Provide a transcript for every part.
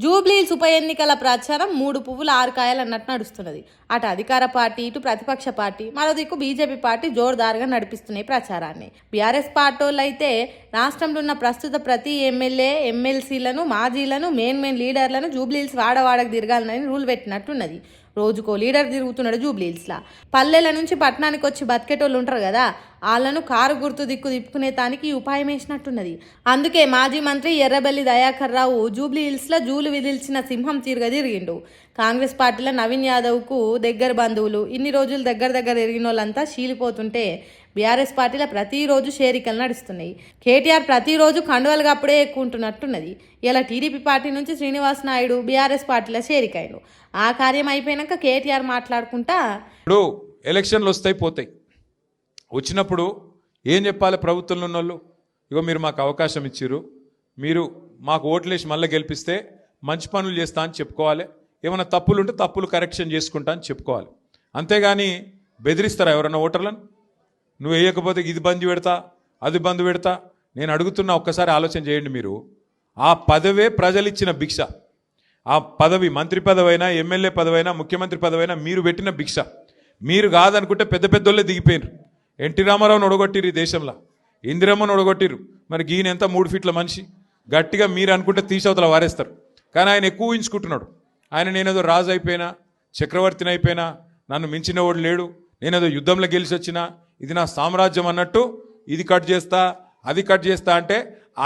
జూబ్లీహిల్స్ ఉప ఎన్నికల ప్రచారం 3 పువ్వులు 6 కాయలు అన్నట్టు నడుస్తున్నది. అటు అధికార పార్టీ, ఇటు ప్రతిపక్ష పార్టీ, మరో దిక్కు బీజేపీ పార్టీ జోరుదారుగా నడిపిస్తున్నాయి ప్రచారాన్ని. బీఆర్ఎస్ పార్టీలు అయితే రాష్ట్రంలో ఉన్న ప్రస్తుత ప్రతి ఎమ్మెల్యే, ఎమ్మెల్సీలను, మాజీలను, మెయిన్ లీడర్లను జూబ్లీహిల్స్ వాడవాడకు తిరగాలని రూల్ పెట్టినట్టున్నది. రోజుకో లీడర్ తిరుగుతున్నాడు జూబ్లీహిల్స్లా. పల్లెల నుంచి పట్టణానికి వచ్చి బతికేటోళ్ళు ఉంటారు కదా, వాళ్ళను కారు గుర్తు దిక్కు తిప్పుకునే దానికి ఉపాయం వేసినట్టున్నది. అందుకే మాజీ మంత్రి ఎర్రబెల్లి దయాకర్ రావు జూబ్లీహిల్స్లో జూలు విదిల్చిన సింహం తిరిగిండు. కాంగ్రెస్ పార్టీలో నవీన్ యాదవ్కు దగ్గర బంధువులు, ఇన్ని రోజులు దగ్గర ఎరిగిన వాళ్ళంతా చీలిపోతుంటే బీఆర్ఎస్ పార్టీలో ప్రతిరోజు షేరికలు నడుస్తున్నాయి. కేటీఆర్ ప్రతిరోజు కండువలు అప్పుడే ఎక్కుంటున్నట్టున్నది. ఇలా టీడీపీ పార్టీ నుంచి శ్రీనివాస్ నాయుడు బీఆర్ఎస్ పార్టీలో చేరికాయను. ఆ కార్యం అయిపోయాక కేటీఆర్ మాట్లాడుకుంటా, ఇప్పుడు ఎలక్షన్లు వస్తాయి పోతాయి, వచ్చినప్పుడు ఏం చెప్పాలి ప్రభుత్వంలో ఉన్న వాళ్ళు? ఇగో మీరు మాకు అవకాశం ఇచ్చిర్రు, మీరు మాకు ఓట్లేసి మళ్ళీ గెలిపిస్తే మంచి పనులు చేస్తా అని చెప్పుకోవాలి, ఏమైనా తప్పులు ఉంటే తప్పులు కరెక్షన్ చేసుకుంటా అని చెప్పుకోవాలి. అంతేగాని బెదిరిస్తారా ఎవరన్నా ఓటర్లను? నువ్వు వేయకపోతే ఇది బంద్ పెడతా, అది బంద్ పెడతా. నేను అడుగుతున్నా, ఒక్కసారి ఆలోచన చేయండి. మీరు ఆ పదవే ప్రజలు ఇచ్చిన భిక్ష. ఆ పదవి మంత్రి పదవైనా, ఎమ్మెల్యే పదవైనా, ముఖ్యమంత్రి పదవైనా మీరు పెట్టిన భిక్ష. మీరు కాదనుకుంటే పెద్ద పెద్దోళ్ళే దిగిపోయినారు. ఎన్టీ రామారావుని ఒడగొట్టిరు ఈ దేశంలో, ఇందిరమ్మను ఒడగొట్టిరు. మరి ఈయన ఎంత 3 ఫీట్ల మనిషి. గట్టిగా మీరు అనుకుంటే తీసవతల వారేస్తారు. కానీ ఆయన ఎక్కువ ఊహించుకుంటున్నాడు. ఆయన నేనేదో రాజు అయిపోయినా, చక్రవర్తిని అయిపోయినా, నన్ను మించిన వాడు లేడు, నేనేదో యుద్ధంలో గెలిచి వచ్చినా, ఇది నా సామ్రాజ్యం అన్నట్టు ఇది కట్ చేస్తా, అది కట్ చేస్తా అంటే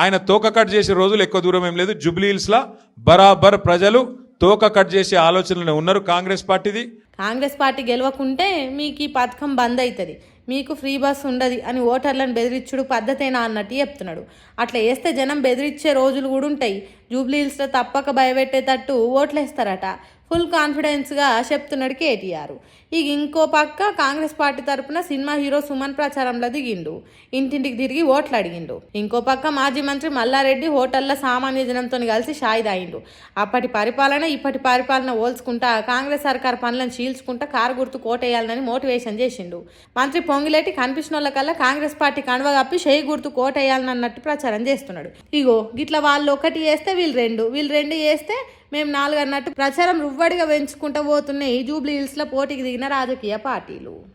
ఆయన తోక కట్ చేసే రోజులు ఎక్కువ దూరం ఏం లేదు. జూబ్లీహిల్స్లో బరాబర్ ప్రజలు తోక కట్ చేసే ఆలోచనలు ఉన్నారు కాంగ్రెస్ పార్టీది. కాంగ్రెస్ పార్టీ గెలవకుంటే మీకు ఈ పథకం బంద్ అవుతుంది, మీకు ఫ్రీ బస్ ఉండదు అని ఓటర్లను బెదిరించుడు పద్ధతేనా అన్నట్టు చెప్తున్నాడు. అట్లా వేస్తే జనం బెదిరించే రోజులు కూడా ఉంటాయి. జూబ్లీహిల్స్లో తప్పక భయపెట్టేటట్టు ఓట్లేస్తారట. ఫుల్ కాన్ఫిడెన్స్గా చెప్తున్నాడు కేటీఆర్. ఇక ఇంకో పక్క కాంగ్రెస్ పార్టీ తరఫున సినిమా హీరో సుమన్ ప్రచారంలో దిగిండు, ఇంటింటికి తిరిగి ఓట్లు అడిగిండు. ఇంకో పక్క మాజీ మంత్రి మల్లారెడ్డి హోటల్లో సామాన్య జనంతో కలిసి షాయి తాగిండు. అప్పటి పరిపాలన ఇప్పటి పరిపాలన పోల్చుకుంటా కాంగ్రెస్ సర్కార్ పనులను చీల్చుకుంటా కారు గుర్తు కోటేయాలని మోటివేషన్ చేసిండు. మంత్రి పొంగిలేటి కనిపించిన వాళ్ళకల్లా కాంగ్రెస్ పార్టీ కండువ కప్పి షేయి గుర్తు కోటేయాలని అన్నట్టు ప్రచారం చేస్తున్నాడు. ఇగో గిట్ల వాళ్ళు ఒకటి చేస్తే వీళ్ళు రెండు చేస్తే మేము 4 అన్నట్టు ప్రచారం రువ్వడిగా పెంచుకుంటూ పోతున్నాయి జూబ్లీహిల్స్లో పోటీకి దిగిన రాజకీయ పార్టీలు.